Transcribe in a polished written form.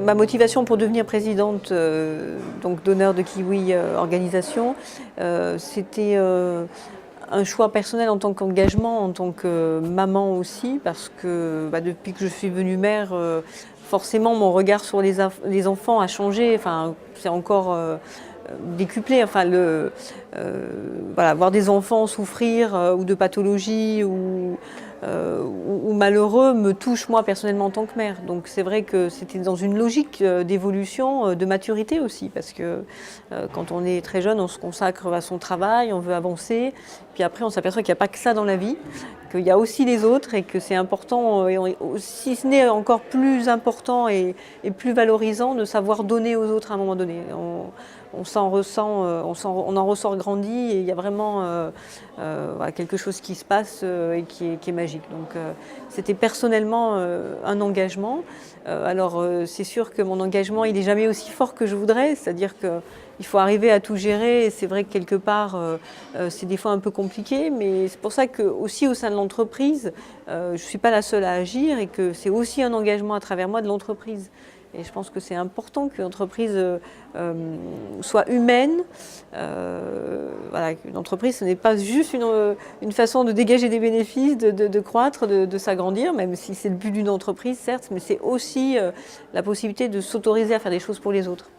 ma motivation pour devenir présidente donc d'honneur de Kiwi Organisation, c'était un choix personnel en tant qu'engagement, en tant que maman aussi, parce que depuis que je suis devenue mère, forcément mon regard sur les enfants a changé. Enfin, c'est encore décuplé. Enfin, voilà, voir des enfants souffrir ou de pathologies ou malheureux me touche moi personnellement en tant que mère. Donc c'est vrai que c'était dans une logique d'évolution, de maturité aussi, parce que quand on est très jeune, on se consacre à son travail, on veut avancer, puis après on s'aperçoit qu'il n'y a pas que ça dans la vie, qu'il y a aussi les autres et que c'est important, si ce n'est encore plus important et plus valorisant, de savoir donner aux autres à un moment donné. On s'en ressent, on en ressort grandi et il y a vraiment voilà, quelque chose qui se passe et qui est magique. Donc c'était personnellement un engagement. Alors c'est sûr que mon engagement il n'est jamais aussi fort que je voudrais, c'est-à-dire qu'il faut arriver à tout gérer et c'est vrai que quelque part c'est des fois un peu compliqué, mais c'est pour ça que aussi au sein de l'entreprise, je ne suis pas la seule à agir et que c'est aussi un engagement à travers moi de l'entreprise. Et je pense que c'est important que l'entreprise soit humaine. Voilà, une entreprise, ce n'est pas juste une façon de dégager des bénéfices, de croître, de s'agrandir, même si c'est le but d'une entreprise, certes, mais c'est aussi la possibilité de s'autoriser à faire des choses pour les autres.